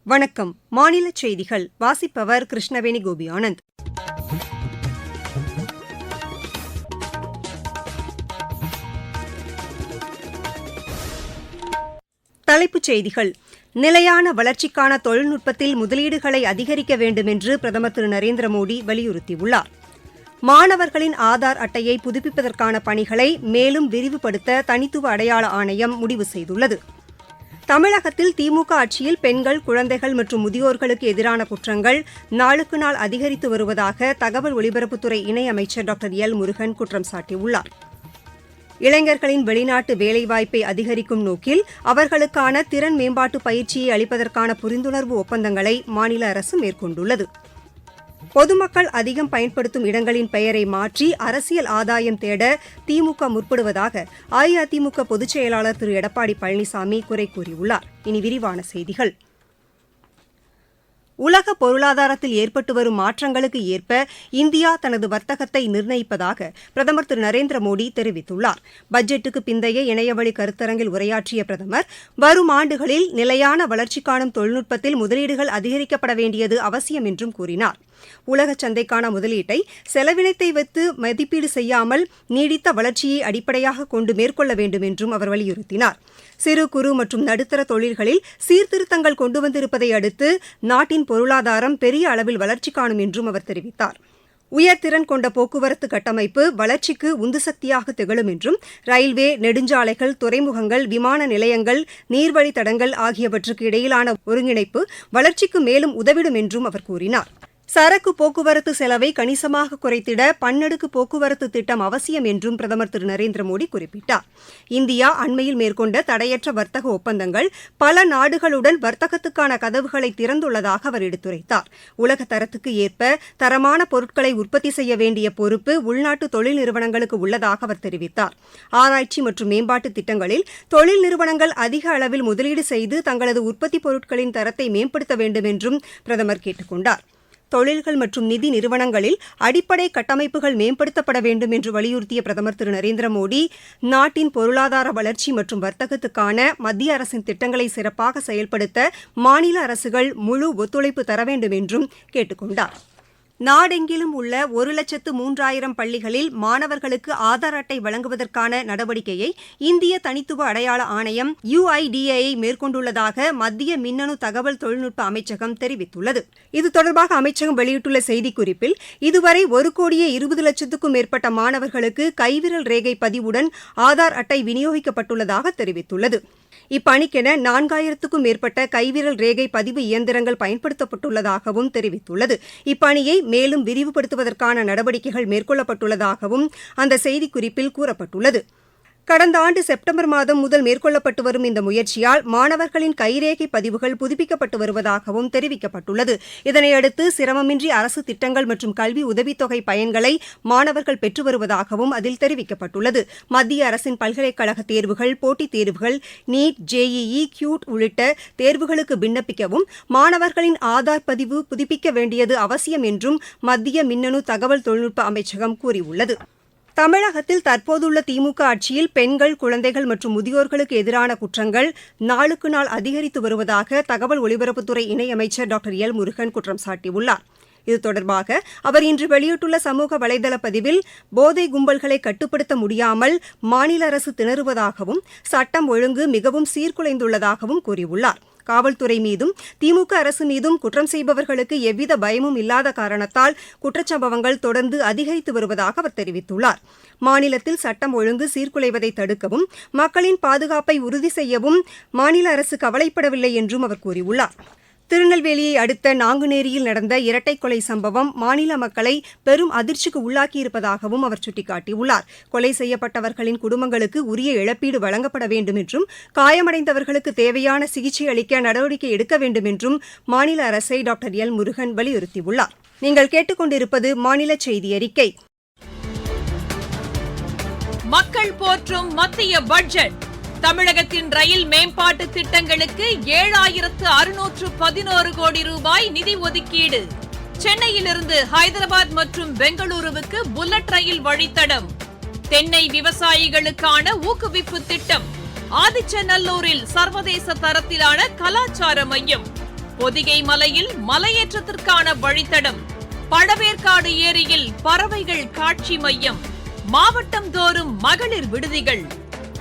வணக்கம். மாநில செய்திகள் வாசிப்பவர் கிருஷ்ணவேணி கோபியானந்த். தலைப்புச் செய்திகள். நிலையான வளர்ச்சிக்கான தொழில்நுட்பத்தில் முதலீடுகளை அதிகரிக்க வேண்டுமென்று பிரதமர் திரு நரேந்திரமோடி வலியுறுத்தியுள்ளார். மாணவர்களின் ஆதார் அட்டையை புதுப்பிப்பதற்கான பணிகளை மேலும் விரிவுபடுத்த தனித்துவ அடையாள ஆணையம் முடிவு செய்துள்ளது. தமிழகத்தில் திமுக ஆட்சியில் பெண்கள், குழந்தைகள் மற்றும் முதியோர்களுக்கு எதிரான குற்றங்கள் நாளுக்கு நாள் அதிகரித்து வருவதாக தகவல் ஒலிபரப்புத்துறை இணையமைச்சர் டாக்டர் எல் முருகன் குற்றம் சாட்டியுள்ளார். இளைஞர்களின் வெளிநாட்டு வேலைவாய்ப்பை அதிகரிக்கும் நோக்கில் அவர்களுக்கான திறன் மேம்பாட்டு பயிற்சியை அளிப்பதற்கான புரிந்துணர்வு ஒப்பந்தங்களை மாநில அரசு மேற்கொண்டுள்ளது. பொதுமக்கள் அதிகம் பயன்படுத்தும் இடங்களின் பெயரை மாற்றி அரசியல் ஆதாயம் தேட திமுக முற்படுவதாக அஇஅதிமுக பொதுச் செயலாளர் திரு எடப்பாடி பழனிசாமி குறை கூறியுள்ளார். இனி விரிவான செய்திகள். உலக பொருளாதாரத்தில் ஏற்பட்டு வரும் மாற்றங்களுக்கு ஏற்ப இந்தியா தனது வர்த்தகத்தை நிர்ணயிப்பதாக பிரதமர் திரு நரேந்திரமோடி தெரிவித்துள்ளார். பட்ஜெட்டுக்கு பிந்தைய இணையவழி கருத்தரங்கில் உரையாற்றிய பிரதமர், வரும் ஆண்டுகளில் நிலையான வளர்ச்சி காணும் தொழில்நுட்பத்தில் முதலீடுகள் அதிகரிக்கப்பட வேண்டியது அவசியம் என்றும் கூறினார். உலக சந்தைக்கான முதலீட்டை செலவினத்தை வைத்து மதிப்பீடு செய்யாமல் நீடித்த வளர்ச்சியை அடிப்படையாக கொண்டு மேற்கொள்ள வேண்டும் என்றும் அவர் வலியுறுத்தினார். சிறு குறு மற்றும் நடுத்தர தொழில்களில் சீர்திருத்தங்கள் கொண்டு வந்திருப்பதை அடுத்து நாட்டின் பொருளாதாரம் பெரிய அளவில் வளர்ச்சி காணும் என்றும் அவர் தெரிவித்தார். உயர்திறன் கொண்ட போக்குவரத்து கட்டமைப்பு வளர்ச்சிக்கு உந்துசக்தியாக திகழும் என்றும் ரயில்வே, நெடுஞ்சாலைகள், துறைமுகங்கள், விமான நிலையங்கள், நீர்வழித்தடங்கள் ஆகியவற்றுக்கு இடையிலான ஒருங்கிணைப்பு வளர்ச்சிக்கு மேலும் உதவிடும் என்றும் அவர் கூறினார். சரக்கு போக்குவரத்து செலவை கணிசமாக குறைத்திட பன்னடுக்கு போக்குவரத்து திட்டம் அவசியம் என்றும் பிரதமர் திரு நரேந்திரமோடி குறிப்பிட்டார். இந்தியா அண்மையில் மேற்கொண்ட தடையற்ற வர்த்தக ஒப்பந்தங்கள் பல நாடுகளுடன் வர்த்தகத்துக்கான கதவுகளை திறந்துள்ளதாக அவர் எடுத்துரைத்தார். உலக தரத்துக்கு ஏற்ப தரமான பொருட்களை உற்பத்தி செய்ய வேண்டிய பொறுப்பு உள்நாட்டு தொழில் நிறுவனங்களுக்கு உள்ளதாக அவர் தெரிவித்தார். ஆராய்ச்சி மற்றும் மேம்பாட்டு திட்டங்களில் தொழில் நிறுவனங்கள் அதிக அளவில் முதலீடு செய்து தங்களது உற்பத்தி பொருட்களின் தரத்தை மேம்படுத்த வேண்டும் என்றும் பிரதமர் கேட்டுக் கொண்டார். தொழில்கள் மற்றும் நிதி நிறுவனங்களில் அடிப்படை கட்டமைப்புகள் மேம்படுத்தப்பட வேண்டும் என்று வலியுறுத்திய பிரதமர் திரு நரேந்திரமோடி, நாட்டின் பொருளாதார வளர்ச்சி மற்றும் வர்த்தகத்துக்கான மத்திய அரசின் திட்டங்களை சிறப்பாக செயல்படுத்த மாநில அரசுகள் முழு ஒத்துழைப்பு தர வேண்டும் என்றும் கேட்டுக் கொண்டார். நாடெங்கிலும் உள்ள 1,03,000 பள்ளிகளில் மாணவர்களுக்கு ஆதார் அட்டை வழங்குவதற்கான நடவடிக்கையை இந்திய தனித்துவ அடையாள ஆணையம் UIDAI மேற்கொண்டுள்ளதாக மத்திய மின்னணு தகவல் தொழில்நுட்ப அமைச்சகம் தெரிவித்துள்ளது. இது தொடர்பாக அமைச்சகம் வெளியிட்டுள்ள செய்திக்குறிப்பில், இதுவரை 1,20,00,000க்கும் மேற்பட்ட மாணவர்களுக்கு கைவிரல் ரேகை பதிவுடன் ஆதார் அட்டை விநியோகிக்கப்பட்டுள்ளதாக தெரிவித்துள்ளது. இப்பணிக்கென 4,000க்கும் மேற்பட்ட கைவிரல் ரேகை பதிவு இயந்திரங்கள் பயன்படுத்தப்பட்டுள்ளதாகவும் தெரிவித்துள்ளது. இப்பணியை மேலும் விரிவுபடுத்துவதற்கான நடவடிக்கைகள் மேற்கொள்ளப்பட்டுள்ளதாகவும் அந்த செய்திக்குறிப்பில் கூறப்பட்டுள்ளது. கடந்த ஆண்டு செப்டம்பர் மாதம் முதல் மேற்கொள்ளப்பட்டு வரும் இந்த முயற்சியால் மாணவர்களின் கைரேகை பதிவுகள் புதுப்பிக்கப்பட்டு வருவதாகவும் தெரிவிக்கப்பட்டுள்ளது. இதனையடுத்து சிரமமின்றி அரசு திட்டங்கள் மற்றும் கல்வி உதவித்தொகை பயன்களை மாணவர்கள் பெற்று வருவதாகவும் அதில் தெரிவிக்கப்பட்டுள்ளது. மத்திய அரசின் பல்கலைக்கழக தேர்வுகள், போட்டித் தேர்வுகள், நீட், JEE, QUT உள்ளிட்ட தேர்வுகளுக்கு விண்ணப்பிக்கவும் மாணவர்களின் ஆதார் பதிவு புதுப்பிக்க வேண்டியது அவசியம் என்றும் மத்திய மின்னணு தகவல் தொழில்நுட்ப அமைச்சகம் கூறியுள்ளது. தமிழகத்தில் தற்போதுள்ள திமுக ஆட்சியில் பெண்கள், குழந்தைகள் மற்றும் முதியோர்களுக்கு எதிரான குற்றங்கள் நாளுக்கு நாள் அதிகரித்து வருவதாக தகவல் ஒலிபரப்புத்துறை இணையமைச்சர் டாக்டர் எல் முருகன் குற்றம் சாட்டியுள்ளார். இது தொடர்பாக அவர் இன்று வெளியிட்டுள்ள சமூக வலைதள பதிவில், போதை கும்பல்களை கட்டுப்படுத்த முடியாமல் மாநில அரசு திணறுவதாகவும் சட்டம் ஒழுங்கு மிகவும் சீர்குலைந்துள்ளதாகவும் கூறியுள்ளார். காவல்துறை மீதும் திமுக அரசு மீதும் குற்றம் செய்பவர்களுக்கு எவ்வித பயமும் இல்லாத காரணத்தால் குற்றச்சம்பவங்கள் தொடர்ந்து அதிகரித்து வருவதாக அவர் தெரிவித்துள்ளார். மாநிலத்தில் சட்டம் ஒழுங்கு சீர்குலைவதை தடுக்கவும் மக்களின் பாதுகாப்பை உறுதி செய்யவும் மாநில அரசு கவலைப்படவில்லை என்றும் அவர் கூறியுள்ளார். திருநெல்வேலியை அடுத்த நாங்குநேரியில் நடந்த இரட்டை கொலை சம்பவம் மாநில மக்களை பெரும் அதிர்ச்சிக்கு உள்ளாக்கியிருப்பதாகவும் அவர் சுட்டிக்காட்டியுள்ளார். கொலை செய்யப்பட்டவர்களின் குடும்பங்களுக்கு உரிய இழப்பீடு வழங்கப்பட வேண்டும் என்றும் காயமடைந்தவர்களுக்கு தேவையான சிகிச்சை அளிக்க நடவடிக்கை எடுக்க வேண்டும் என்றும் மாநில அரசை டாக்டர் எல் முருகன் வலியுறுத்தியுள்ளார். நீங்கள் கேட்டுக்கொண்டிருப்பது மாநில செய்தி அறிக்கை. மக்கள் போற்றும் மத்திய பட்ஜெட். தமிழகத்தின் ரயில் மேம்பாட்டு திட்டங்களுக்கு 7,611 கோடி ரூபாய் நிதி ஒதுக்கீடு. சென்னையிலிருந்து ஹைதராபாத் மற்றும் பெங்களூருவுக்கு புல்லட் ரயில் வழித்தடம். தென்னை விவசாயிகளுக்கான ஊக்குவிப்பு திட்டம். ஆதிச்சநல்லூரில் சர்வதேச தரத்திலான கலாச்சார மையம். பொதிகை மலையில் மலையேற்றத்திற்கான வழித்தடம், பழவேற்காடு ஏரியில் பறவைகள் காட்சி மையம், மாவட்டம் தோறும் மகளிர் விடுதிகள்.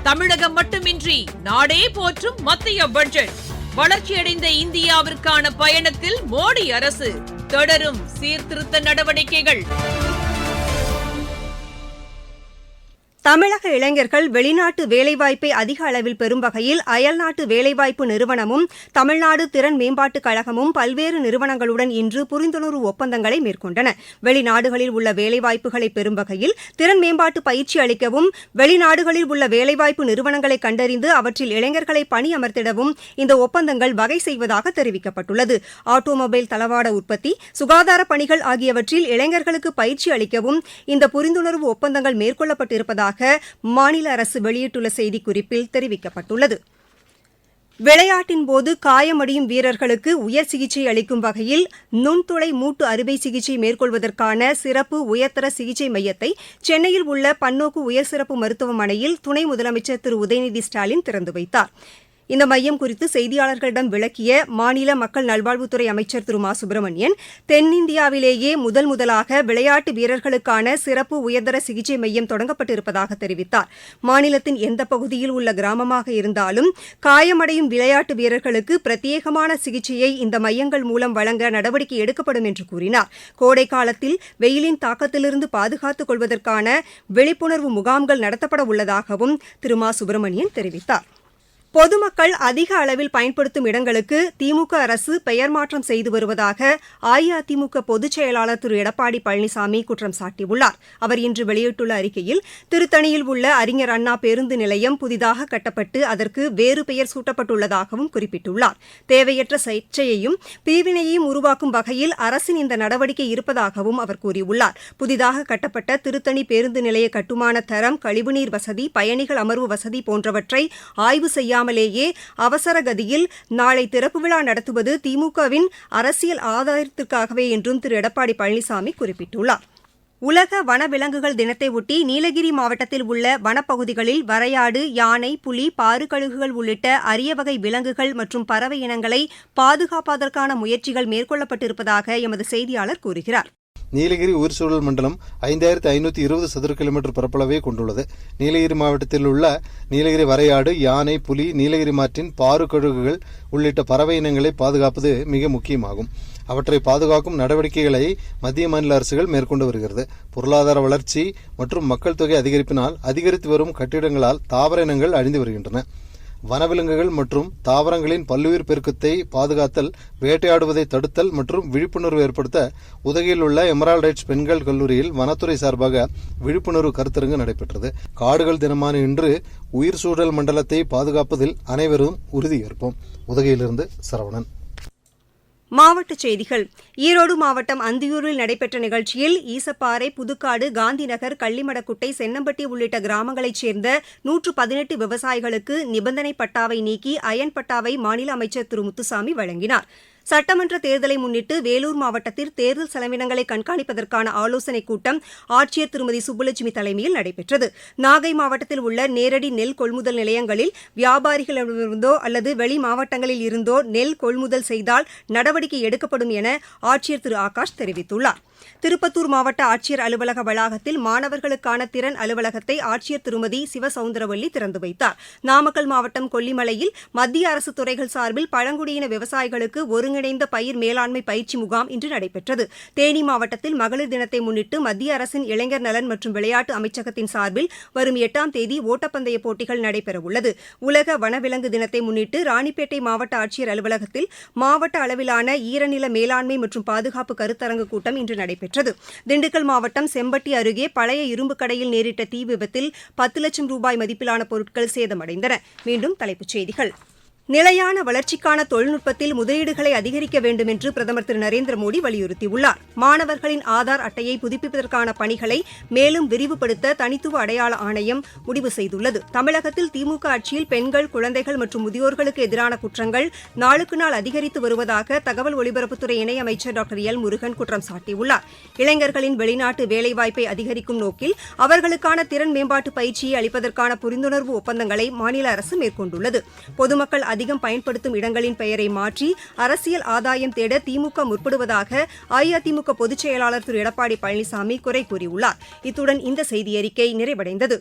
தமிழகம் மட்டுமின்றி நாடே போற்றும் மத்திய பட்ஜெட். வளர்ச்சியடைந்த இந்தியாவிற்கான பயணத்தில் மோடி அரசு தொடரும் சீர்திருத்த நடவடிக்கைகள். தமிழக இளைஞர்கள் வெளிநாட்டு வேலைவாய்ப்பை அதிக அளவில் பெறும் வகையில் அயல்நாட்டு வேலைவாய்ப்பு நிறுவனமும் தமிழ்நாடு திறன் மேம்பாட்டுக் கழகமும் பல்வேறு நிறுவனங்களுடன் இன்று புரிந்துணர்வு ஒப்பந்தங்களை மேற்கொண்டன. வெளிநாடுகளில் உள்ள வேலைவாய்ப்புகளை பெறும் வகையில் திறன் மேம்பாட்டு பயிற்சி அளிக்கவும், வெளிநாடுகளில் உள்ள வேலைவாய்ப்பு நிறுவனங்களை கண்டறிந்து அவற்றில் இளைஞர்களை பணியமர்த்திடவும் இந்த ஒப்பந்தங்கள் வகை செய்வதாக தெரிவிக்கப்பட்டுள்ளது. ஆட்டோமொபைல் தளவாட உற்பத்தி, சுகாதார பணிகள் ஆகியவற்றில் இளைஞர்களுக்கு பயிற்சி அளிக்கவும் இந்த புரிந்துணர்வு ஒப்பந்தங்கள் மேற்கொள்ளப்பட்டிருப்பதாக மாநில அரசு வெளியிட்டுள்ள செய்திக்குறிப்பில் தெரிவிக்கப்பட்டுள்ளது. விளையாட்டின்போது காயமடையும் வீரர்களுக்கு உயர் சிகிச்சை அளிக்கும் வகையில் நுண்துளை மூட்டு அறுவை சிகிச்சை மேற்கொள்வதற்கான சிறப்பு உயர்தர சிகிச்சை மையத்தை சென்னையில் உள்ள பன்னோக்கு உயர் சிறப்பு மருத்துவமனையில் துணை முதலமைச்சர் திரு உதயநிதி ஸ்டாலின் திறந்து வைத்தார். இந்த மையம் குறித்து செய்தியாளர்களிடம் விளக்கிய மாநில மக்கள் நல்வாழ்வுத்துறை அமைச்சர் திரு மா சுப்பிரமணியன், தென்னிந்தியாவிலேயே முதலாக விளையாட்டு வீரர்களுக்கான சிறப்பு உயர்தர சிகிச்சை மையம் தொடங்கப்பட்டிருப்பதாக தெரிவித்தார். மாநிலத்தின் எந்த பகுதியில் உள்ள கிராமமாக இருந்தாலும் காயமடையும் விளையாட்டு வீரர்களுக்கு பிரத்யேகமான சிகிச்சையை இந்த மையங்கள் மூலம் வழங்க நடவடிக்கை எடுக்கப்படும் என்று கூறினார். கோடை காலத்தில் வெயிலின் தாக்கத்திலிருந்து பாதுகாத்துக் கொள்வதற்கான விழிப்புணர்வு முகாம்கள் நடத்தப்பட உள்ளதாகவும் திரு மா சுப்பிரமணியன் தெரிவித்தார். பொதுமக்கள் அதிக அளவில் பயன்படுத்தும் இடங்களுக்கு திமுக அரசு பெயர் மாற்றம் செய்து வருவதாக அஇஅதிமுக பொதுச் செயலாளர் திரு எடப்பாடி பழனிசாமி குற்றம் சாட்டியுள்ளார். அவர் இன்று வெளியிட்டுள்ள அறிக்கையில், திருத்தணியில் உள்ள அறிஞர் அண்ணா பேருந்து நிலையம் புதிதாக கட்டப்பட்டு அதற்கு வேறு பெயர் சூட்டப்பட்டுள்ளதாகவும் குறிப்பிட்டுள்ளார். தேவையற்ற சர்ச்சையையும் பிரிவினையையும் உருவாக்கும் வகையில் அரசின் இந்த நடவடிக்கை இருப்பதாகவும் அவர் கூறியுள்ளார். புதிதாக கட்டப்பட்ட திருத்தணி பேருந்து நிலைய கட்டுமான தரம், கழிவுநீர் வசதி, பயணிகள் அமர்வு வசதி போன்றவற்றை ஆய்வு செய்யாமல் அவசர கதியில் நாளை திறப்பு விழா நடத்துவது திமுகவின் அரசியல் ஆதாயத்திற்காகவே என்றும் திரு எடப்பாடி பழனிசாமி குறிப்பிட்டுள்ளார். உலக வனவிலங்குகள் தினத்தையொட்டி நீலகிரி மாவட்டத்தில் உள்ள வனப்பகுதிகளில் வரையாடு, யானை, புலி, பாறுகழுகுகள் உள்ளிட்ட அரிய வகை விலங்குகள் மற்றும் பறவை இனங்களை பாதுகாப்பதற்கான முயற்சிகள் மேற்கொள்ளப்பட்டிருப்பதாக எமது செய்தியாளர் கூறுகிறார். நீலகிரி உயிர்சூழல் மண்டலம் 5520 சதுர கிலோமீட்டர் பரப்பளவை கொண்டுள்ளது. நீலகிரி மாவட்டத்தில் உள்ள நீலகிரி வரையாடு, யானை, புலி, நீலகிரி மாற்றின் பாறுகழுகுகள் உள்ளிட்ட பறவை இனங்களை பாதுகாப்பது மிக முக்கியமாகும். அவற்றை பாதுகாக்கும் நடவடிக்கைகளை மத்திய மாநில அரசுகள் மேற்கொண்டு வருகிறது. பொருளாதார வளர்ச்சி மற்றும் மக்கள் தொகை அதிகரிப்பினால் அதிகரித்து வரும் கட்டிடங்களால் தாவர இனங்கள் அழிந்து வருகின்றன. வனவிலங்குகள் மற்றும் தாவரங்களின் பல்லுயிர் பெருக்கத்தை பாதுகாத்தல், வேட்டையாடுவதை தடுத்தல் மற்றும் விழிப்புணர்வு ஏற்படுத்த உதகையில் உள்ள எமரால்ட் ரைட்ஸ் பெண்கள் கல்லூரியில் வனத்துறை சார்பாக விழிப்புணர்வு கருத்தரங்கு நடைபெற்றது. காடுகள் தினமான இன்று உயிர் சூழல் மண்டலத்தை பாதுகாப்பதில் அனைவரும் உறுதியேற்போம். உதகையிலிருந்து சரவணன். மாவட்டச் செய்திகள். ஈரோடு மாவட்டம் அந்தியூரில் நடைபெற்ற நிகழ்ச்சியில் ஈசப்பாறை, புதுக்காடு, காந்திநகர், கள்ளிமடக்குட்டை, சென்னம்பட்டி உள்ளிட்ட கிராமங்களைச் சேர்ந்த 118 விவசாயிகளுக்கு நிபந்தனை பட்டாவை நீக்கி அயன் பட்டாவை மாநில அமைச்சர் திரு முத்துசாமி வழங்கினார். சட்டமன்ற தேர்தலை முன்னிட்டு வேலூர் மாவட்டத்தில் தேர்தல் செலவினங்களை கண்காணிப்பதற்கான ஆலோசனைக் கூட்டம் ஆட்சியர் திருமதி சுப்புலட்சுமி தலைமையில் நடைபெற்றது. நாகை மாவட்டத்தில் உள்ள நேரடி நெல் கொள்முதல் நிலையங்களில் வியாபாரிகளிடமிருந்தோ அல்லது வெளி மாவட்டங்களில் இருந்தோ நெல் கொள்முதல் செய்தால் நடவடிக்கை எடுக்கப்படும் என ஆட்சியர் திரு ஆகாஷ் தெரிவித்துள்ளார். திருப்பத்தூர் மாவட்ட ஆட்சியர் அலுவலக வளாகத்தில் மாணவர்களுக்கான திறன் அலுவலகத்தை ஆட்சியர் திருமதி சிவசவுந்தரவல்லி திறந்து வைத்தார். நாமக்கல் மாவட்டம் கொல்லிமலையில் மத்திய அரசு துறைகள் சார்பில் பழங்குடியின விவசாயிகளுக்கு ஒருங்கிணைந்த பயிர் மேலாண்மை பயிற்சி முகாம் இன்று நடைபெற்றது. தேனி மாவட்டத்தில் மகளிர் தினத்தை முன்னிட்டு மத்திய அரசின் இளைஞர் நலன் மற்றும் விளையாட்டு அமைச்சகத்தின் சார்பில் வரும் 8ஆம் தேதி ஓட்டப்பந்தய போட்டிகள் நடைபெறவுள்ளது. உலக வனவிலங்கு தினத்தை முன்னிட்டு ராணிப்பேட்டை மாவட்ட ஆட்சியர் அலுவலகத்தில் மாவட்ட அளவிலான ஈரநில மேலாண்மை மற்றும் பாதுகாப்பு கருத்தரங்கு கூட்டம் இன்று நடைபெற்றது. திண்டுக்கல் மாவட்டம் செம்பட்டி அருகே பழைய இரும்பு கடையில் நேரிட்ட தீ விபத்தில் 10 லட்சம் ரூபாய் மதிப்பிலான பொருட்கள் சேதமடைந்தன. மீண்டும் தலைப்புச் செய்திகள். நிலையான வளர்ச்சிக்கான தொழில்நுட்பத்தில் முதலீடுகளை அதிகரிக்க வேண்டும் என்று பிரதமர் திரு நரேந்திரமோடி வலியுறுத்தியுள்ளார். மாணவர்களின் ஆதார் அட்டையை புதுப்பிப்பதற்கான பணிகளை மேலும் விரிவுபடுத்த தனித்துவ அடையாள ஆணையம் முடிவு செய்துள்ளது. தமிழகத்தில் திமுக ஆட்சியில் பெண்கள், குழந்தைகள் மற்றும் முதியோர்களுக்கு எதிரான குற்றங்கள் நாளுக்கு நாள் அதிகரித்து வருவதாக தகவல் ஒலிபரப்புத்துறை இணையமைச்சர் டாக்டர் எல் முருகன் குற்றம் சாட்டியுள்ளார். இளைஞர்களின் வெளிநாட்டு வேலைவாய்ப்பை அதிகரிக்கும் நோக்கில் அவர்களுக்கான திறன் மேம்பாட்டு பயிற்சியை அளிப்பதற்கான புரிந்துணர்வு ஒப்பந்தங்களை மாநில அரசு மேற்கொண்டுள்ளது. பொதுமக்கள் அதிகம் பயன்படுத்தும் இடங்களின் பெயரை மாற்றி அரசியல் ஆதாயம் தேட திமுக முற்படுவதாக அஇஅதிமுக பொதுச் செயலாளர் திரு எடப்பாடி பழனிசாமி குறை கூறியுள்ளார். இத்துடன் இந்த செய்தியறிக்கை நிறைவடைந்தது.